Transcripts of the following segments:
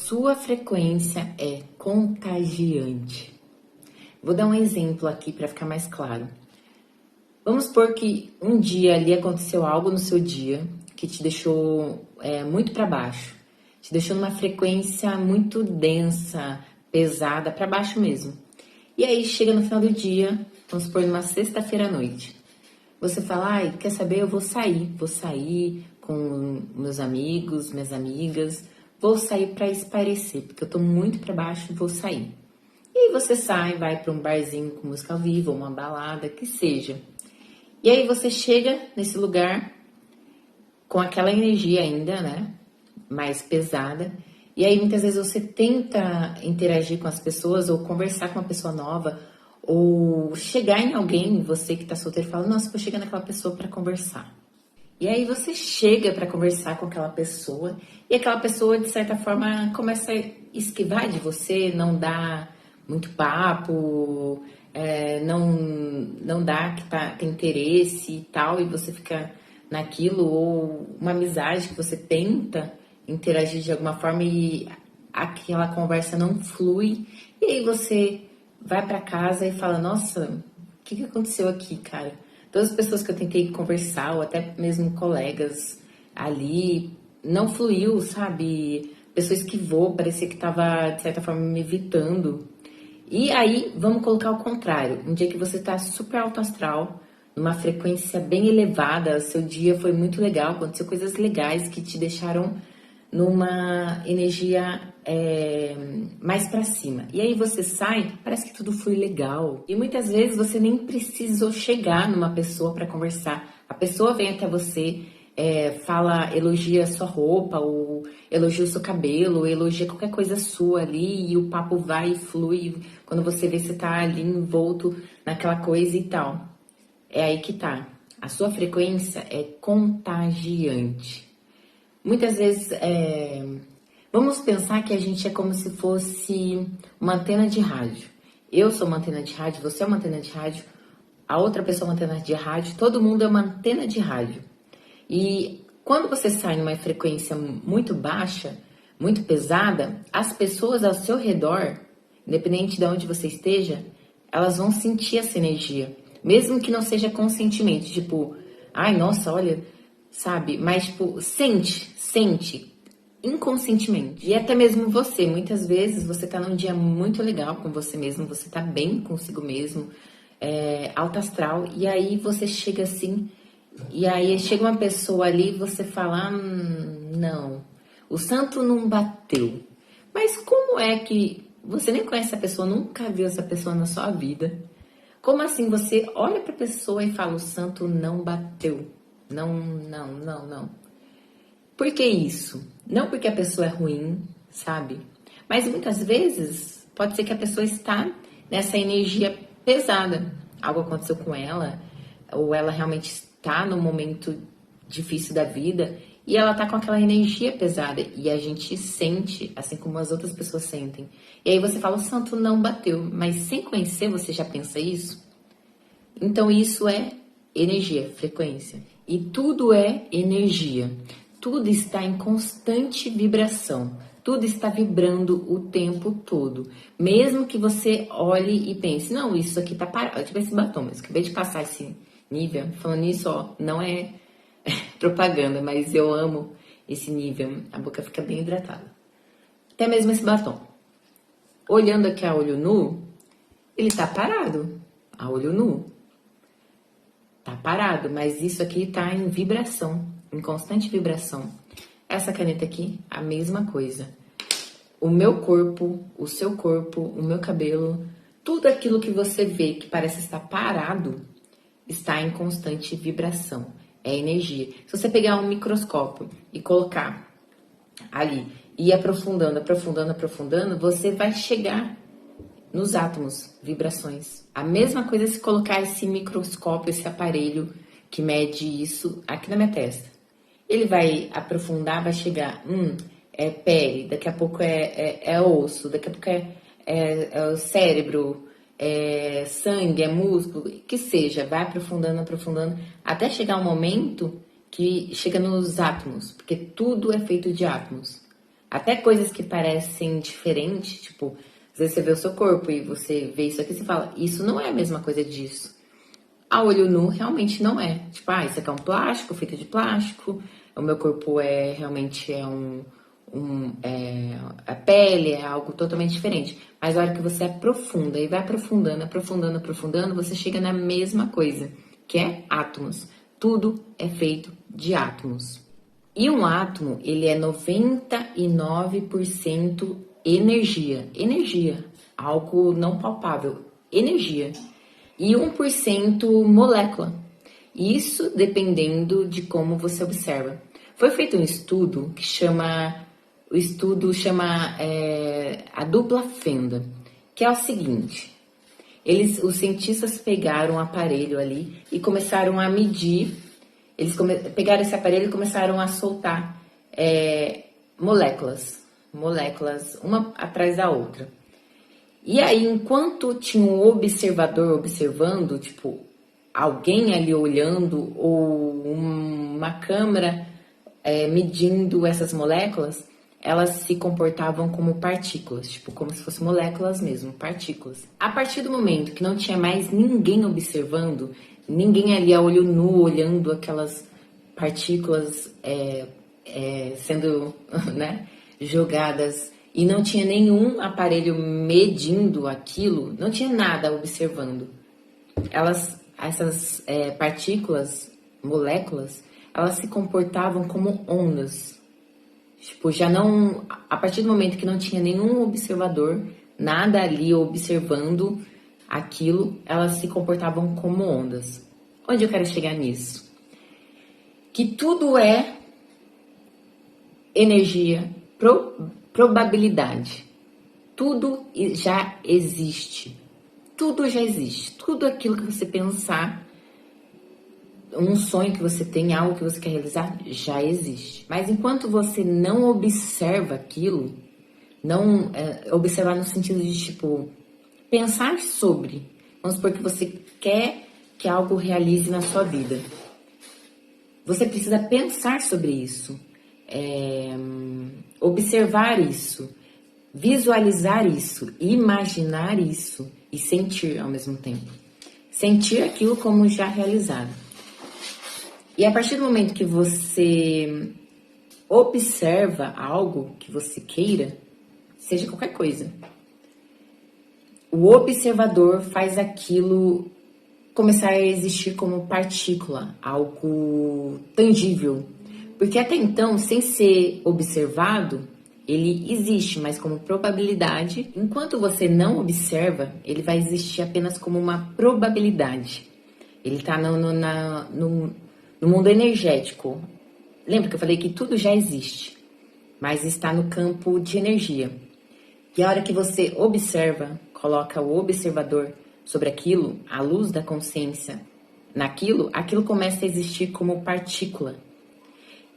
sua frequência é contagiante. Vou dar um exemplo aqui para ficar mais claro. Vamos supor que um dia ali aconteceu algo no seu dia que te deixou muito para baixo, te deixou numa frequência muito densa, pesada, para baixo mesmo. E aí chega no final do dia, vamos supor numa sexta-feira à noite, você fala, ai, quer saber, eu vou sair com meus amigos, minhas amigas, vou sair para espairecer, porque eu tô muito para baixo, vou sair. E aí você sai, vai para um barzinho com música ao vivo, uma balada, que seja. E aí você chega nesse lugar com aquela energia ainda, né, mais pesada. E aí muitas vezes você tenta interagir com as pessoas ou conversar com uma pessoa nova ou chegar em alguém, você que tá solteiro, fala, nossa, vou chegar naquela pessoa para conversar. E aí você chega para conversar com aquela pessoa e aquela pessoa, de certa forma, começa a esquivar de você, não dá muito papo, não dá que tem interesse e tal, e você fica naquilo, ou uma amizade que você tenta interagir de alguma forma e aquela conversa não flui, e aí você vai para casa e fala, nossa, o que aconteceu aqui, cara? Todas as pessoas que eu tentei conversar, ou até mesmo colegas ali, não fluiu, sabe? Pessoa esquivou, parecia que tava, de certa forma, me evitando. E aí, vamos colocar o contrário. Um dia que você tá super alto astral, numa frequência bem elevada, seu dia foi muito legal, aconteceu coisas legais que te deixaram numa energia mais pra cima. E aí você sai, parece que tudo foi legal. E muitas vezes você nem precisou chegar numa pessoa para conversar. A pessoa vem até você, fala, elogia sua roupa, ou elogia o seu cabelo, ou elogia qualquer coisa sua ali, e o papo vai e flui. Quando você vê, você tá ali envolto naquela coisa e tal. É aí que tá. A sua frequência é contagiante. Muitas vezes, vamos pensar que a gente é como se fosse uma antena de rádio. Eu sou uma antena de rádio, você é uma antena de rádio, a outra pessoa é uma antena de rádio, todo mundo é uma antena de rádio. E quando você sai numa frequência muito baixa, muito pesada, as pessoas ao seu redor, independente de onde você esteja, elas vão sentir essa energia. Mesmo que não seja conscientemente, tipo, ai, nossa, olha, sabe? Mas, tipo, sente, inconscientemente. E até mesmo você, muitas vezes você tá num dia muito legal com você mesmo, você tá bem consigo mesmo, alto astral, e aí você chega assim, e aí chega uma pessoa ali e você fala, não, o santo não bateu. Mas como é que você nem conhece a pessoa, nunca viu essa pessoa na sua vida? Como assim você olha pra pessoa e fala, o santo não bateu? Não. Por que isso? Não porque a pessoa é ruim, sabe? Mas muitas vezes pode ser que a pessoa está nessa energia pesada. Algo aconteceu com ela, ou ela realmente está num momento difícil da vida e ela tá com aquela energia pesada e a gente sente, assim como as outras pessoas sentem. E aí você fala, o santo não bateu, mas sem conhecer você já pensa isso? Então isso é energia, frequência. E tudo é energia. Tudo está em constante vibração. Tudo está vibrando o tempo todo. Mesmo que você olhe e pense, não, isso aqui tá parado. Tipo esse batom, mas acabei de passar esse nível. Falando nisso, ó, não é propaganda, mas eu amo esse nível. A boca fica bem hidratada. Até mesmo esse batom. Olhando aqui a olho nu, ele tá parado. A olho nu. Tá parado, mas isso aqui tá em vibração, em constante vibração. Essa caneta aqui, a mesma coisa. O meu corpo, o seu corpo, o meu cabelo, tudo aquilo que você vê que parece estar parado, está em constante vibração. É energia. Se você pegar um microscópio e colocar ali, e ir aprofundando, você vai chegar nos átomos, vibrações. A mesma coisa se colocar esse microscópio, esse aparelho que mede isso aqui na minha testa. Ele vai aprofundar, vai chegar, é pele, daqui a pouco é osso, daqui a pouco é o cérebro, é sangue, é músculo, que seja, vai aprofundando, até chegar um momento que chega nos átomos, porque tudo é feito de átomos. Até coisas que parecem diferentes, tipo, às vezes você vê o seu corpo e você vê isso aqui e você fala, isso não é a mesma coisa disso. A olho nu realmente não é. Tipo, isso aqui é um plástico, feito de plástico, o meu corpo realmente é a pele é algo totalmente diferente. Mas a hora que você aprofunda e vai aprofundando, aprofundando, aprofundando, você chega na mesma coisa, que é átomos. Tudo é feito de átomos. E um átomo, ele é 99% energia. Energia, algo não palpável. Energia. E 1% molécula. Isso dependendo de como você observa. Foi feito um estudo que chama a dupla fenda, que é o seguinte: os cientistas pegaram um aparelho ali e começaram a medir. Pegaram esse aparelho e começaram a soltar moléculas, uma atrás da outra. E aí, enquanto tinha um observador observando, tipo, alguém ali olhando ou uma câmera medindo essas moléculas, elas se comportavam como partículas, tipo, como se fossem moléculas mesmo, partículas. A partir do momento que não tinha mais ninguém observando, ninguém ali a olho nu olhando aquelas partículas sendo né, jogadas e não tinha nenhum aparelho medindo aquilo, não tinha nada observando. Essas partículas, moléculas, elas se comportavam como ondas. Tipo, já não, a partir do momento que não tinha nenhum observador, nada ali observando aquilo, elas se comportavam como ondas. Onde eu quero chegar nisso? Que tudo é energia, probabilidade. Tudo já existe. Tudo já existe. Tudo aquilo que você pensar, um sonho que você tem, algo que você quer realizar, já existe. Mas enquanto você não observa aquilo, não observar no sentido de, tipo, pensar sobre, vamos supor que você quer que algo realize na sua vida. Você precisa pensar sobre isso, observar isso, visualizar isso, imaginar isso e sentir ao mesmo tempo. Sentir aquilo como já realizado. E a partir do momento que você observa algo que você queira, seja qualquer coisa, o observador faz aquilo começar a existir como partícula, algo tangível. Porque até então, sem ser observado, ele existe, mas como probabilidade. Enquanto você não observa, ele vai existir apenas como uma probabilidade. Ele está no mundo energético. Lembra que eu falei que tudo já existe, mas está no campo de energia. E a hora que você observa, coloca o observador sobre aquilo, a luz da consciência naquilo, aquilo começa a existir como partícula.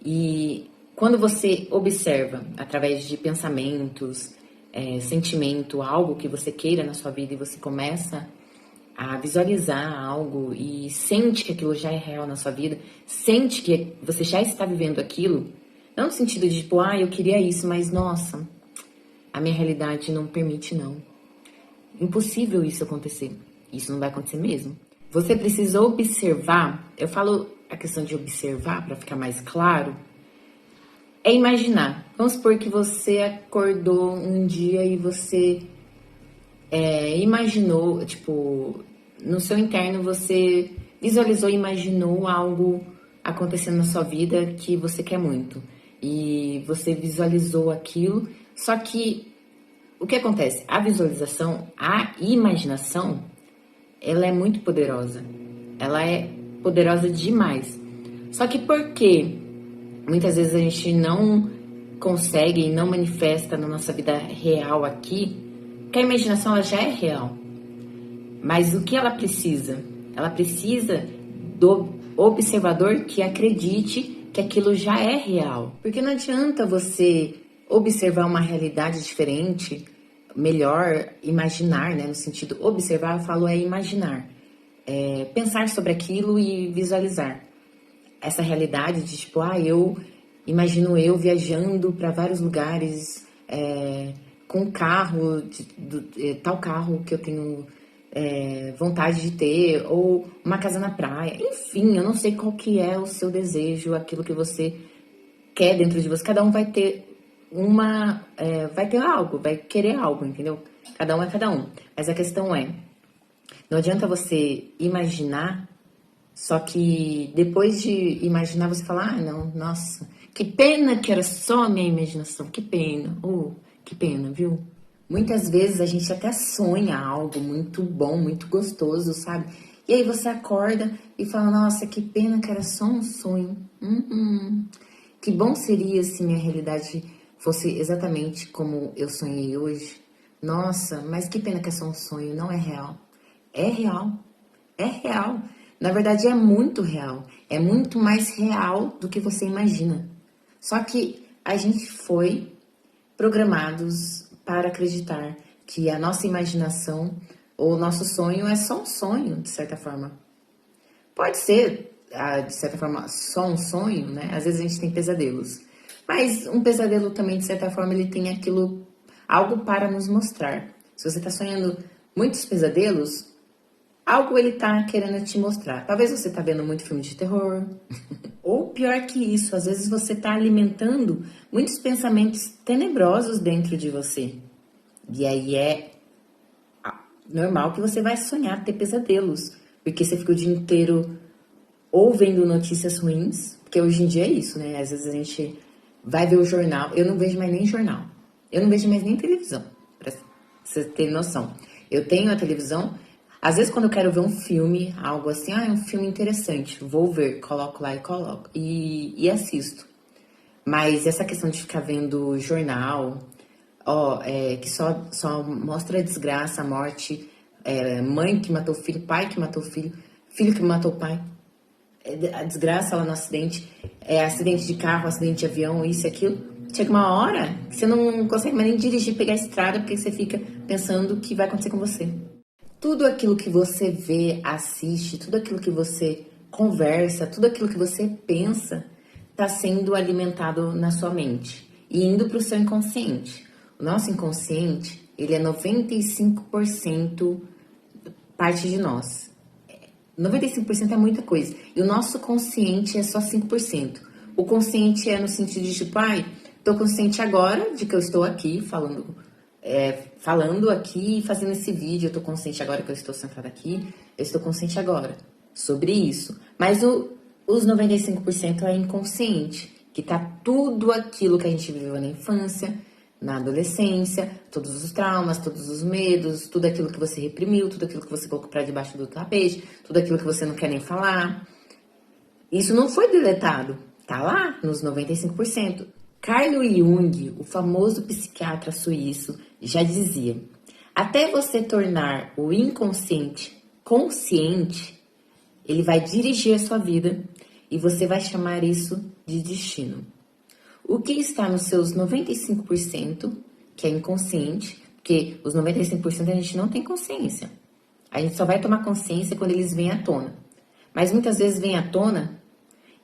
E quando você observa, através de pensamentos, sentimento, algo que você queira na sua vida e você começa a visualizar algo e sente que aquilo já é real na sua vida, sente que você já está vivendo aquilo, não no sentido de tipo, eu queria isso, mas nossa, a minha realidade não permite não. Impossível isso acontecer. Isso não vai acontecer mesmo. Você precisa observar, eu falo a questão de observar para ficar mais claro, é imaginar. Vamos supor que você acordou um dia e você imaginou, tipo, no seu interno você visualizou e imaginou algo acontecendo na sua vida que você quer muito. E você visualizou aquilo, só que o que acontece? A visualização, a imaginação, ela é muito poderosa. Ela é poderosa demais. Só que por que muitas vezes a gente não consegue e não manifesta na nossa vida real aqui? Porque a imaginação ela já é real. Mas o que ela precisa? Ela precisa do observador que acredite que aquilo já é real. Porque não adianta você observar uma realidade diferente, melhor imaginar, né? No sentido observar, eu falo imaginar. Pensar sobre aquilo e visualizar essa realidade de tipo, eu Imagino eu viajando para vários lugares, com carro, tal carro que eu tenho vontade de ter, ou uma casa na praia. Enfim, eu não sei qual que é o seu desejo, aquilo que você quer dentro de você. Cada um vai ter vai ter algo, vai querer algo, entendeu? Cada um é cada um. Mas a questão é, não adianta você imaginar, só que depois de imaginar você fala, ah, não, nossa, que pena que era só a minha imaginação, que pena, que pena, viu? Muitas vezes a gente até sonha algo muito bom, muito gostoso, sabe? E aí você acorda e fala, nossa, que pena que era só um sonho. Que bom seria se minha realidade fosse exatamente como eu sonhei hoje. Nossa, mas que pena que é só um sonho, não é real. É real, é real. Na verdade, é muito real. É muito mais real do que você imagina. Só que a gente foi programados para acreditar que a nossa imaginação ou o nosso sonho é só um sonho, de certa forma. Pode ser, de certa forma, só um sonho, né? Às vezes a gente tem pesadelos. Mas um pesadelo também, de certa forma, ele tem algo para nos mostrar. Se você está sonhando muitos pesadelos, algo ele tá querendo te mostrar. Talvez você tá vendo muito filme de terror. Ou pior que isso, às vezes você tá alimentando muitos pensamentos tenebrosos dentro de você. E aí é normal que você vai sonhar, ter pesadelos. Porque você fica o dia inteiro ou vendo notícias ruins, porque hoje em dia é isso, né? Às vezes a gente vai ver o jornal. Eu não vejo mais nem jornal. Eu não vejo mais nem televisão, pra você ter noção. Eu tenho a televisão. Às vezes, quando eu quero ver um filme, algo assim, é um filme interessante, vou ver, coloco lá e coloco e assisto. Mas essa questão de ficar vendo jornal, que só mostra a desgraça, a morte, mãe que matou filho, pai que matou filho, filho que matou pai, a desgraça lá no acidente, acidente de carro, acidente de avião, isso e aquilo. Chega uma hora que você não consegue mais nem dirigir, pegar a estrada, porque você fica pensando o que vai acontecer com você. Tudo aquilo que você vê, assiste, tudo aquilo que você conversa, tudo aquilo que você pensa, está sendo alimentado na sua mente e indo para o seu inconsciente. O nosso inconsciente, ele é 95% parte de nós. 95% é muita coisa. E o nosso consciente é só 5%. O consciente é no sentido de tipo, tô consciente agora de que eu estou aqui falando aqui e fazendo esse vídeo, eu tô consciente agora que eu estou sentada aqui, eu estou consciente agora sobre isso. Mas os 95% é inconsciente, que tá tudo aquilo que a gente viveu na infância, na adolescência, todos os traumas, todos os medos, tudo aquilo que você reprimiu, tudo aquilo que você colocou pra debaixo do tapete, tudo aquilo que você não quer nem falar. Isso não foi deletado, tá lá nos 95%. Carl Jung, o famoso psiquiatra suíço, já dizia: até você tornar o inconsciente consciente, ele vai dirigir a sua vida e você vai chamar isso de destino. O que está nos seus 95%, que é inconsciente, porque os 95% a gente não tem consciência. A gente só vai tomar consciência quando eles vêm à tona. Mas muitas vezes vem à tona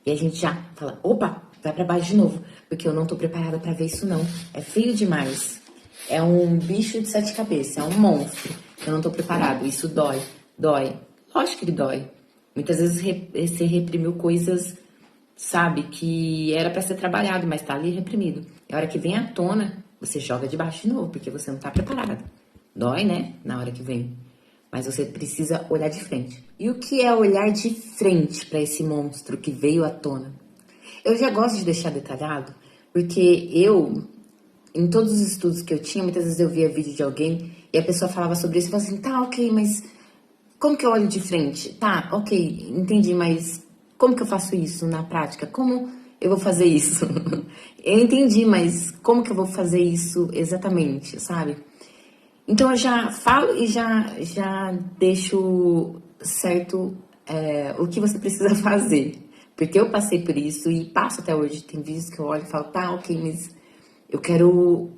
e a gente já fala, opa, vai pra baixo de novo, porque eu não tô preparada pra ver isso não. É feio demais. É um bicho de 7 cabeças, é um monstro. Eu não tô preparado, isso dói. Lógico que dói. Muitas vezes você reprimiu coisas, sabe, que era pra ser trabalhado, mas tá ali reprimido. E a hora que vem à tona, você joga de baixo de novo, porque você não tá preparado. Dói, né, na hora que vem. Mas você precisa olhar de frente. E o que é olhar de frente para esse monstro que veio à tona? Eu já gosto de deixar detalhado, porque em todos os estudos que eu tinha, muitas vezes eu via vídeo de alguém e a pessoa falava sobre isso e falava assim, tá, ok, mas como que eu olho de frente? Tá, ok, entendi, mas como que eu faço isso na prática? Como eu vou fazer isso? Eu entendi, mas como que eu vou fazer isso exatamente, sabe? Então eu já falo e já deixo certo o que você precisa fazer. Porque eu passei por isso e passo até hoje. Tem vídeos que eu olho e falo, tá, ok, mas eu quero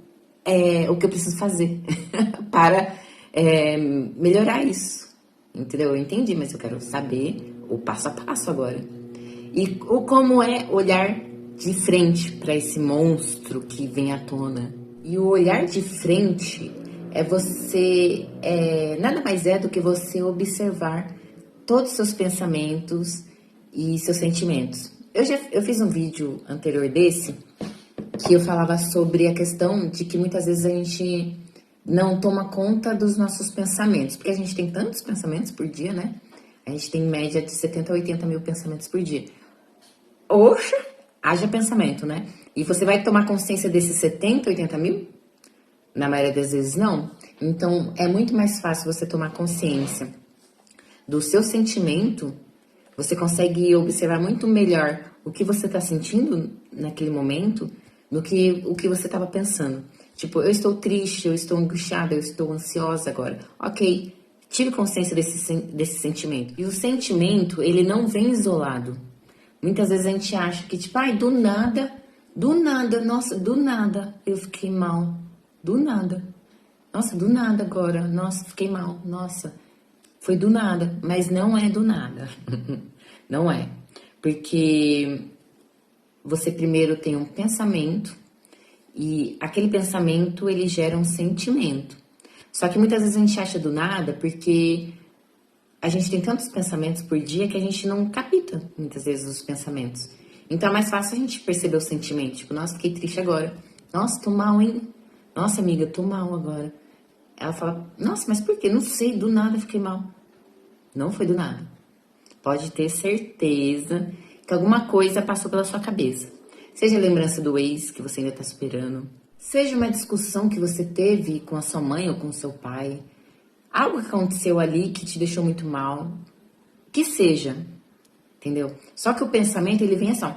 o que eu preciso fazer para melhorar isso. Entendeu? Eu entendi, mas eu quero saber o passo a passo agora. E como é olhar de frente para esse monstro que vem à tona. E o olhar de frente é você, nada mais é do que você observar todos os seus pensamentos e seus sentimentos. Eu fiz um vídeo anterior desse que eu falava sobre a questão de que muitas vezes a gente não toma conta dos nossos pensamentos, porque a gente tem tantos pensamentos por dia, né? A gente tem em média de 70 a 80 mil pensamentos por dia. Oxa, haja pensamento, né? E você vai tomar consciência desses 70, 80 mil? Na maioria das vezes não. Então, é muito mais fácil você tomar consciência do seu sentimento. Você consegue observar muito melhor o que você está sentindo naquele momento do que o que você estava pensando. Tipo, eu estou triste, eu estou angustiada, eu estou ansiosa agora. Ok, tive consciência desse sentimento. E o sentimento, ele não vem isolado. Muitas vezes a gente acha que, tipo, ai, do nada, nossa, do nada eu fiquei mal. Do nada. Nossa, do nada agora. Nossa, fiquei mal. Nossa, foi do nada. Mas não é do nada. Não é. Porque você primeiro tem um pensamento e aquele pensamento, ele gera um sentimento. Só que muitas vezes a gente acha do nada porque a gente tem tantos pensamentos por dia que a gente não capta muitas vezes os pensamentos. Então é mais fácil a gente perceber o sentimento. Tipo, nossa, fiquei triste agora. Nossa, tô mal, hein? Nossa, amiga, tô mal agora. Ela fala, nossa, mas por quê? Não sei, do nada fiquei mal. Não foi do nada. Pode ter certeza que alguma coisa passou pela sua cabeça. Seja a lembrança do ex que você ainda tá superando. Seja uma discussão que você teve com a sua mãe ou com o seu pai. Algo que aconteceu ali que te deixou muito mal. Que seja, entendeu? Só que o pensamento, ele vem assim, ó.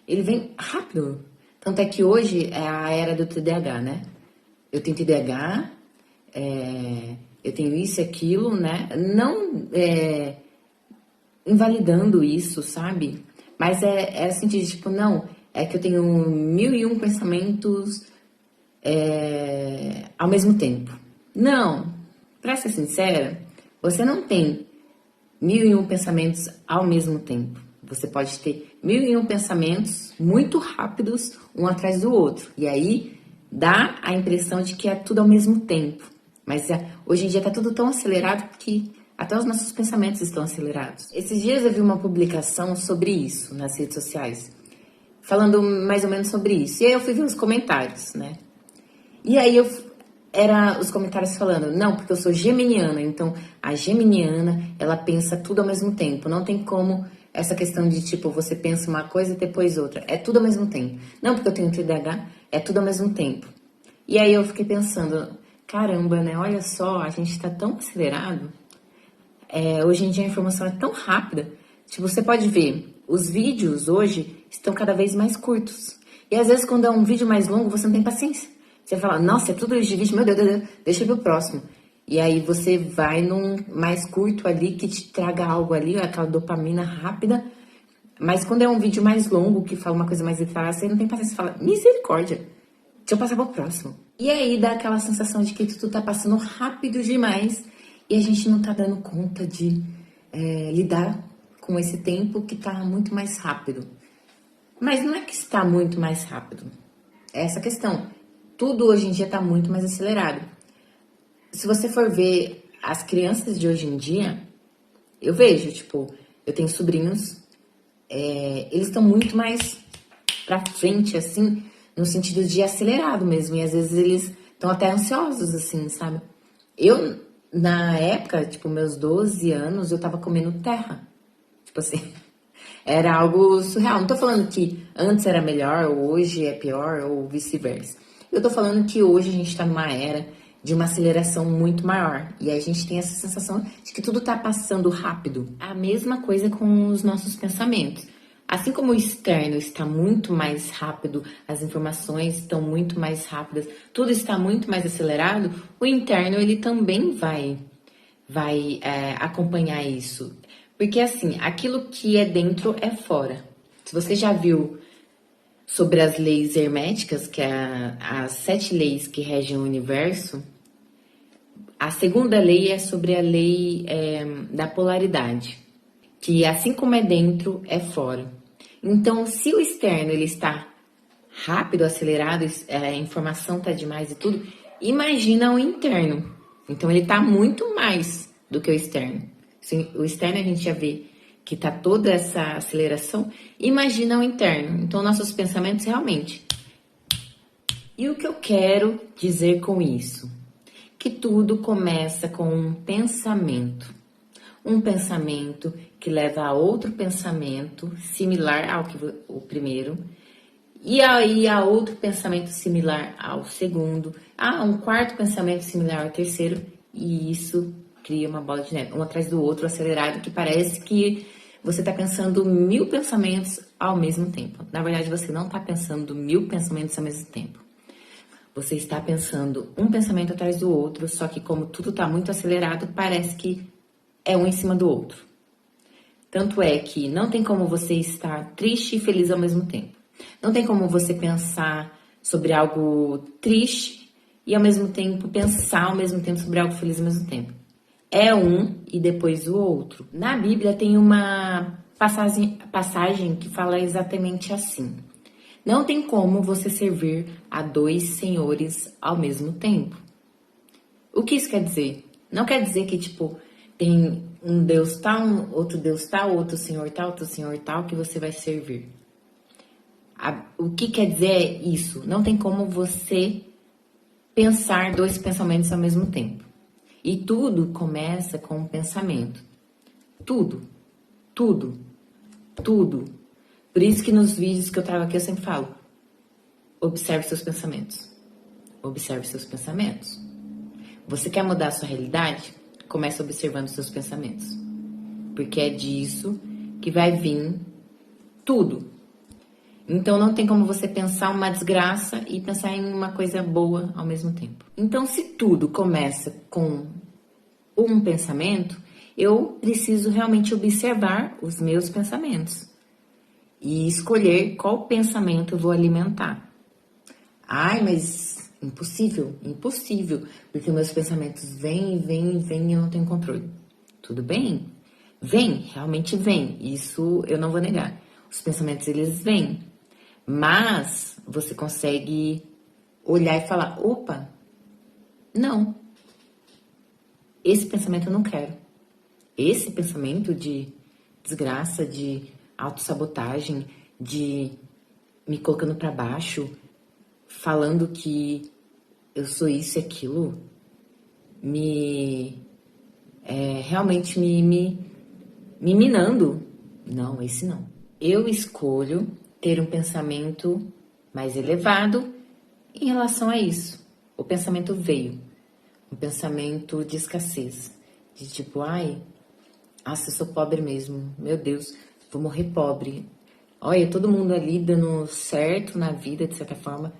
Ele vem rápido. Tanto é que hoje é a era do TDAH, né? Eu tenho TDAH, eu tenho isso e aquilo, né? Não invalidando isso, sabe? Mas é assim, de tipo, não, é que eu tenho 1001 pensamentos ao mesmo tempo. Não, pra ser sincera, você não tem 1001 pensamentos ao mesmo tempo. Você pode ter 1001 pensamentos muito rápidos, um atrás do outro. E aí dá a impressão de que é tudo ao mesmo tempo. Mas hoje em dia tá tudo tão acelerado que até os nossos pensamentos estão acelerados. Esses dias eu vi uma publicação sobre isso nas redes sociais, falando mais ou menos sobre isso. E aí eu fui ver os comentários, né? E aí os comentários falando, não, porque eu sou geminiana, então a geminiana, ela pensa tudo ao mesmo tempo. Não tem como essa questão de, tipo, você pensa uma coisa e depois outra. É tudo ao mesmo tempo. Não, porque eu tenho TDAH, é tudo ao mesmo tempo. E aí eu fiquei pensando, caramba, né? Olha só, a gente tá tão acelerado. Hoje em dia a informação é tão rápida. Tipo, você pode ver, os vídeos hoje estão cada vez mais curtos. E às vezes quando é um vídeo mais longo, você não tem paciência. Você fala, nossa, é tudo isso de vídeo, meu Deus, deixa eu ver o próximo. E aí você vai num mais curto ali, que te traga algo ali, aquela dopamina rápida. Mas quando é um vídeo mais longo, que fala uma coisa mais detalhada, você não tem paciência, você fala, misericórdia, deixa eu passar pro próximo. E aí dá aquela sensação de que tudo tá passando rápido demais e a gente não tá dando conta de lidar com esse tempo que tá muito mais rápido. Mas não é que está muito mais rápido. É essa questão. Tudo hoje em dia tá muito mais acelerado. Se você for ver as crianças de hoje em dia, eu vejo, tipo, eu tenho sobrinhos, eles estão muito mais pra frente, assim, no sentido de acelerado mesmo. E às vezes eles estão até ansiosos, assim, sabe? Eu, na época, tipo, meus 12 anos, eu tava comendo terra. Tipo assim, era algo surreal. Não tô falando que antes era melhor, ou hoje é pior, ou vice-versa. Eu tô falando que hoje a gente tá numa era de uma aceleração muito maior. E a gente tem essa sensação de que tudo tá passando rápido. A mesma coisa com os nossos pensamentos. Assim como o externo está muito mais rápido, as informações estão muito mais rápidas, tudo está muito mais acelerado, o interno ele também vai acompanhar isso. Porque assim, aquilo que é dentro é fora. Se você já viu sobre as leis herméticas, que é as 7 leis que regem o universo, a segunda lei é sobre a lei da polaridade, que assim como é dentro, é fora. Então, se o externo ele está rápido, acelerado, a informação tá demais e tudo, imagina o interno. Então, ele tá muito mais do que o externo. Se o externo a gente já vê que tá toda essa aceleração, imagina o interno. Então, nossos pensamentos realmente. E o que eu quero dizer com isso? Que tudo começa com um pensamento. Um pensamento que leva a outro pensamento similar ao que o primeiro, e aí a outro pensamento similar ao segundo, a um quarto pensamento similar ao terceiro, e isso cria uma bola de neve, um atrás do outro, acelerado, que parece que você está pensando 1000 pensamentos ao mesmo tempo. Na verdade, você não está pensando 1000 pensamentos ao mesmo tempo. Você está pensando um pensamento atrás do outro, só que como tudo está muito acelerado, parece que é um em cima do outro. Tanto é que não tem como você estar triste e feliz ao mesmo tempo. Não tem como você pensar sobre algo triste e ao mesmo tempo pensar ao mesmo tempo sobre algo feliz ao mesmo tempo. É um e depois o outro. Na Bíblia tem uma passagem que fala exatamente assim. Não tem como você servir a 2 senhores ao mesmo tempo. O que isso quer dizer? Não quer dizer que, tipo, tem um Deus tal, outro Deus tal, outro Senhor tal, que você vai servir. O que quer dizer é isso? Não tem como você pensar 2 pensamentos ao mesmo tempo. E tudo começa com um pensamento. Tudo. Tudo. Tudo. Por isso que nos vídeos que eu trago aqui eu sempre falo: observe seus pensamentos. Observe seus pensamentos. Você quer mudar a sua realidade? Comece observando seus pensamentos. Porque é disso que vai vir tudo. Então não tem como você pensar uma desgraça e pensar em uma coisa boa ao mesmo tempo. Então, se tudo começa com um pensamento, eu preciso realmente observar os meus pensamentos e escolher qual pensamento eu vou alimentar. Ai, mas impossível, impossível, porque meus pensamentos vêm e eu não tenho controle. Tudo bem? Vem, realmente vem, isso eu não vou negar. Os pensamentos, eles vêm, mas você consegue olhar e falar: opa, não, esse pensamento eu não quero. Esse pensamento de desgraça, de autossabotagem, de me colocando para baixo, falando que eu sou isso e aquilo, realmente me minando. Não, esse não. Eu escolho ter um pensamento mais elevado em relação a isso. O pensamento veio, um pensamento de escassez, de tipo, ai, nossa, eu sou pobre mesmo, meu Deus, vou morrer pobre. Olha, todo mundo ali dando certo na vida, de certa forma,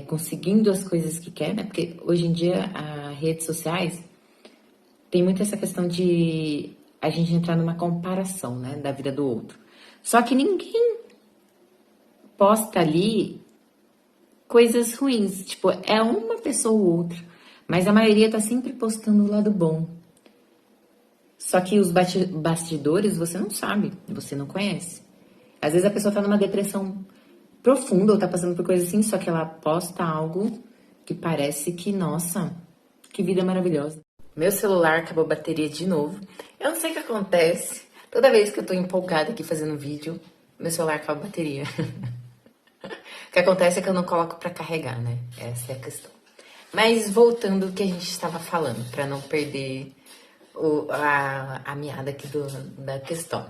conseguindo as coisas que quer, né? Porque hoje em dia as redes sociais tem muito essa questão de a gente entrar numa comparação, né, da vida do outro. Só que ninguém posta ali coisas ruins, tipo, é uma pessoa ou outra, mas a maioria tá sempre postando o lado bom. Só que os bastidores você não sabe, você não conhece. Às vezes a pessoa tá numa depressão profunda ou tá passando por coisa assim, só que ela posta algo que parece que, nossa, que vida maravilhosa. Meu celular acabou a bateria de novo. Eu não sei o que acontece. Toda vez que eu tô empolgada aqui fazendo vídeo, meu celular acaba a bateria. O que acontece é que eu não coloco pra carregar, né? Essa é a questão. Mas voltando ao que a gente estava falando, pra não perder a meada aqui da questão.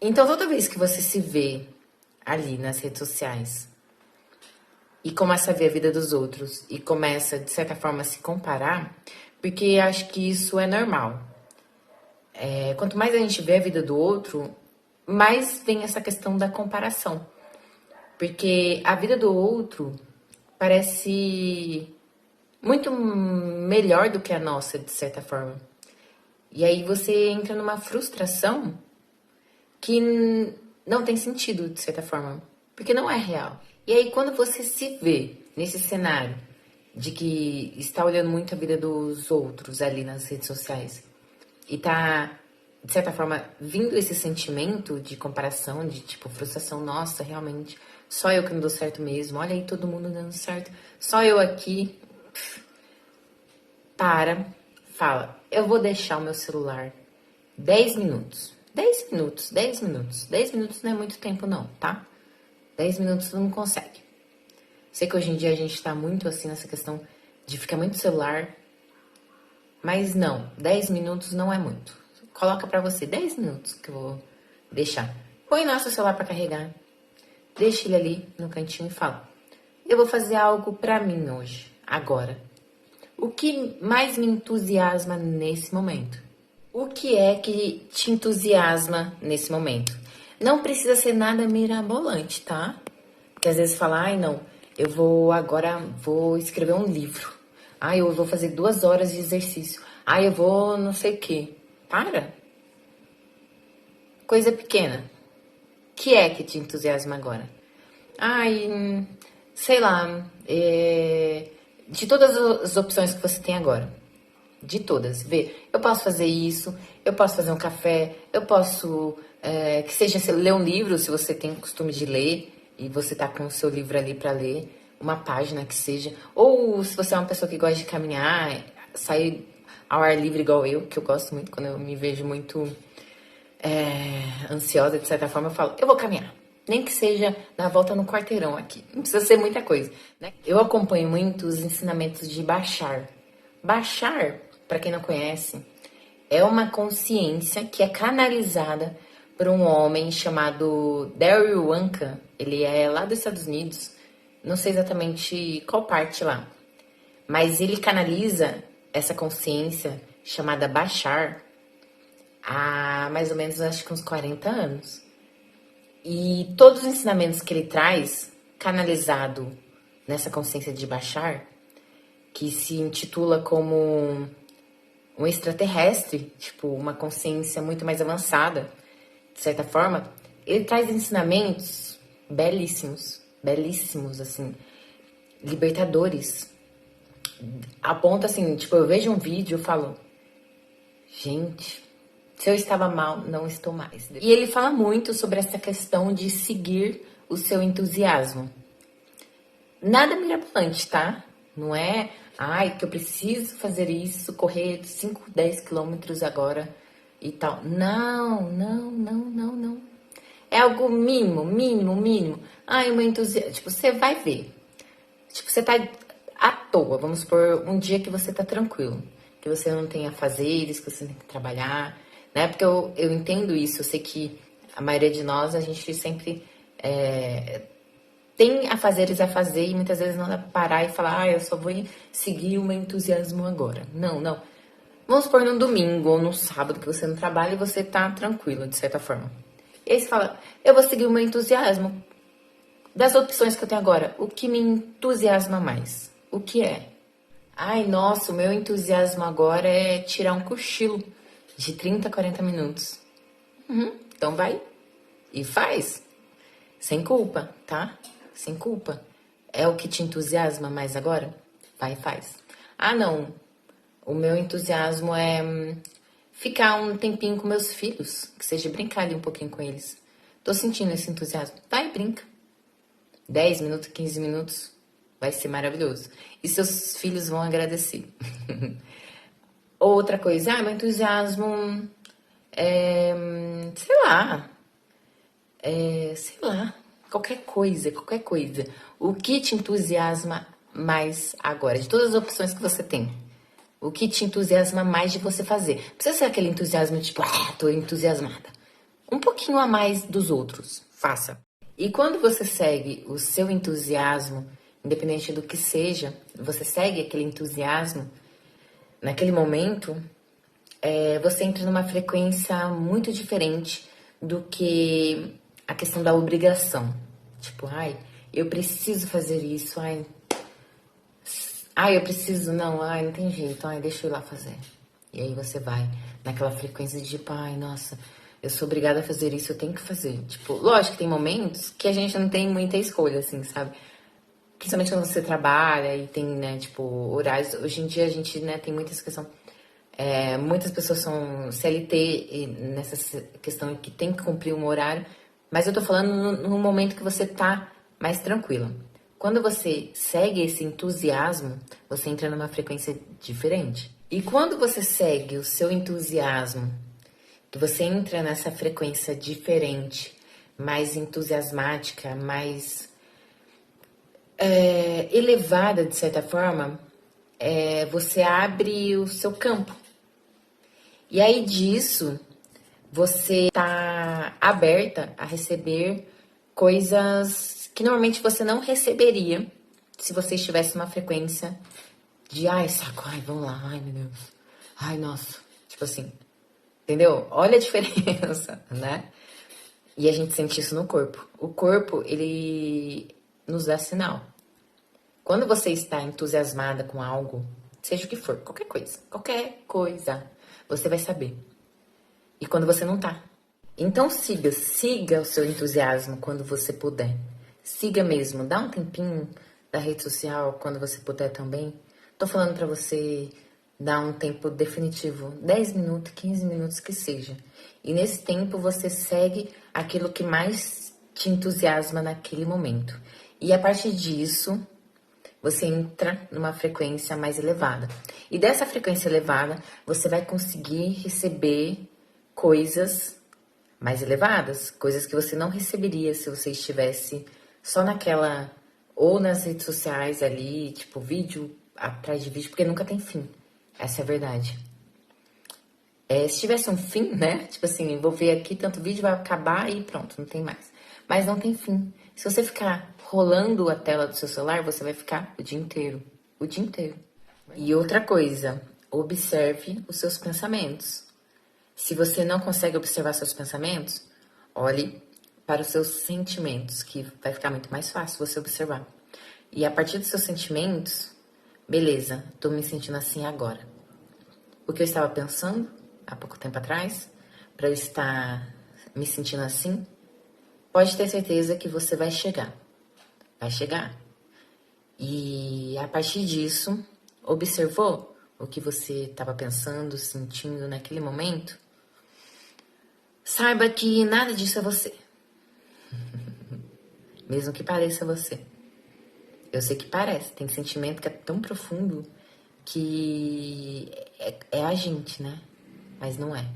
Então, toda vez que você se vê ali nas redes sociais e começa a ver a vida dos outros e começa, de certa forma, a se comparar, porque acho que isso é normal. Quanto mais a gente vê a vida do outro, mais vem essa questão da comparação. Porque a vida do outro parece muito melhor do que a nossa, de certa forma. E aí você entra numa frustração que não tem sentido, de certa forma, porque não é real. E aí quando você se vê nesse cenário de que está olhando muito a vida dos outros ali nas redes sociais e tá de certa forma, vindo esse sentimento de comparação, de tipo, frustração, nossa, realmente, só eu que não dou certo mesmo, olha aí todo mundo dando certo, só eu aqui, para, fala, eu vou deixar o meu celular 10 minutos, 10 minutos, 10 minutos, 10 minutos não é muito tempo não, tá? 10 minutos tu não consegue. Sei que hoje em dia a gente tá muito assim nessa questão de ficar muito no celular, mas não, 10 minutos não é muito. Coloca pra você 10 minutos que eu vou deixar. Põe nosso celular pra carregar. Deixa ele ali no cantinho e fala: eu vou fazer algo pra mim hoje, agora. O que mais me entusiasma nesse momento? O que é que te entusiasma nesse momento? Não precisa ser nada mirabolante, tá? Porque às vezes fala, ai não, eu vou agora vou escrever um livro. Ai, eu vou fazer 2 horas de exercício. Ai, eu vou não sei o quê. Para. Coisa pequena. O que é que te entusiasma agora? Ai, sei lá, de todas as opções que você tem agora, de todas, vê, eu posso fazer isso, eu posso fazer um café, eu posso, que seja ler um livro, se você tem o costume de ler, e você tá com o seu livro ali para ler, uma página que seja, ou se você é uma pessoa que gosta de caminhar, sair ao ar livre igual eu, que eu gosto muito, quando eu me vejo muito ansiosa, de certa forma, eu falo, eu vou caminhar. Nem que seja dar a volta no quarteirão aqui. Não precisa ser muita coisa, né? Eu acompanho muito os ensinamentos de Bashar. Bashar, para quem não conhece, é uma consciência que é canalizada por um homem chamado Daryl Wanka. Ele é lá dos Estados Unidos. Não sei exatamente qual parte lá. Mas ele canaliza essa consciência chamada Bashar há mais ou menos, acho que uns 40 anos. E todos os ensinamentos que ele traz, canalizado nessa consciência de Bashar, que se intitula como um extraterrestre, tipo, uma consciência muito mais avançada, de certa forma, ele traz ensinamentos belíssimos, belíssimos, assim, libertadores. A ponto, assim, tipo, eu vejo um vídeo e falo, gente, se eu estava mal, não estou mais. E ele fala muito sobre essa questão de seguir o seu entusiasmo. Nada mirabolante, tá? Não é, ai, que eu preciso fazer isso, correr 5, 10 quilômetros agora e tal. Não, não, não, não, não. É algo mínimo, mínimo, mínimo. Ai, o meu entusiasmo. Tipo, você vai ver. Tipo, você tá à toa. Vamos supor um dia que você tá tranquilo. Que você não tem afazeres, que você tem que trabalhar, né? Porque eu entendo isso. Eu sei que a maioria de nós, a gente sempre tem afazeres a fazer e muitas vezes não dá pra parar e falar, eu só vou seguir o meu entusiasmo agora. Não, não. Vamos supor num domingo ou num sábado que você não trabalha e você tá tranquilo, de certa forma. E aí você fala, eu vou seguir o meu entusiasmo. Das opções que eu tenho agora, o que me entusiasma mais? O que é? Ai, nossa, o meu entusiasmo agora é tirar um cochilo de 30, 40 minutos. Então vai e faz. Sem culpa, tá? Sem culpa. É o que te entusiasma mais agora? Vai e faz. Ah, não. O meu entusiasmo é ficar um tempinho com meus filhos. Que seja brincar ali um pouquinho com eles. Tô sentindo esse entusiasmo. Vai e brinca. 10 minutos, 15 minutos. Vai ser maravilhoso. E seus filhos vão agradecer. Outra coisa. Ah, meu entusiasmo é... sei lá. Sei lá, qualquer coisa, qualquer coisa. O que te entusiasma mais agora? De todas as opções que você tem, o que te entusiasma mais de você fazer? Não precisa ser aquele entusiasmo tipo, tô entusiasmada. Um pouquinho a mais dos outros, faça. E quando você segue o seu entusiasmo, independente do que seja, você segue aquele entusiasmo, naquele momento, você entra numa frequência muito diferente do que a questão da obrigação. Tipo, ai, eu preciso fazer isso, ai, eu preciso, não, ai, não tem jeito, ai, deixa eu ir lá fazer. E aí você vai naquela frequência de tipo, ai, nossa, eu sou obrigada a fazer isso, eu tenho que fazer. Tipo, lógico que tem momentos que a gente não tem muita escolha, assim, sabe? Principalmente quando você trabalha e tem, né, tipo, horários. Hoje em dia a gente, né, tem muita essa questão Muitas pessoas são CLT nessa questão que tem que cumprir um horário, mas eu tô falando no momento que você tá mais tranquila. Quando você segue esse entusiasmo, você entra numa frequência diferente. E quando você segue o seu entusiasmo, que você entra nessa frequência diferente, mais entusiasmática, mais elevada de certa forma, você abre o seu campo. E aí disso, você está aberta a receber coisas que normalmente você não receberia se você estivesse numa frequência de ai, saco, ai, vamos lá, ai, meu Deus, ai, nossa, tipo assim, entendeu? Olha a diferença, né? E a gente sente isso no corpo. O corpo, ele nos dá sinal. Quando você está entusiasmada com algo, seja o que for, qualquer coisa, você vai saber. E quando você não tá. Então siga o seu entusiasmo quando você puder. Siga mesmo, dá um tempinho da rede social quando você puder também. Tô falando pra você dar um tempo definitivo, 10 minutos, 15 minutos que seja. E nesse tempo você segue aquilo que mais te entusiasma naquele momento. E a partir disso, você entra numa frequência mais elevada. E dessa frequência elevada, você vai conseguir receber coisas mais elevadas, coisas que você não receberia se você estivesse só naquela, ou nas redes sociais ali, tipo, vídeo atrás de vídeo, porque nunca tem fim. Essa é a verdade. Se tivesse um fim, né? Tipo assim, vou ver aqui, tanto vídeo vai acabar e pronto, não tem mais. Mas não tem fim. Se você ficar rolando a tela do seu celular, você vai ficar o dia inteiro. O dia inteiro. E outra coisa, observe os seus pensamentos. Se você não consegue observar seus pensamentos, olhe para os seus sentimentos, que vai ficar muito mais fácil você observar. E a partir dos seus sentimentos, beleza, tô me sentindo assim agora. O que eu estava pensando há pouco tempo atrás, para eu estar me sentindo assim, pode ter certeza que você vai chegar. Vai chegar. E a partir disso, observou o que você estava pensando, sentindo naquele momento? Saiba que nada disso é você. Mesmo que pareça você. Eu sei que parece, tem sentimento que é tão profundo que é a gente, né? Mas não é.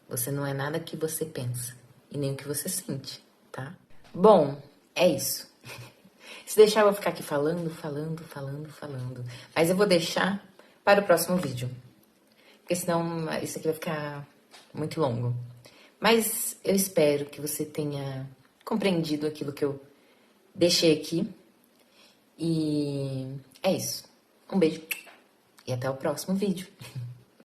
Você não é nada que você pensa e nem o que você sente, tá? Bom, é isso. Se deixar, eu vou ficar aqui falando. Mas eu vou deixar para o próximo vídeo. Porque senão isso aqui vai ficar muito longo. Mas eu espero que você tenha compreendido aquilo que eu deixei aqui. E é isso. Um beijo e até o próximo vídeo.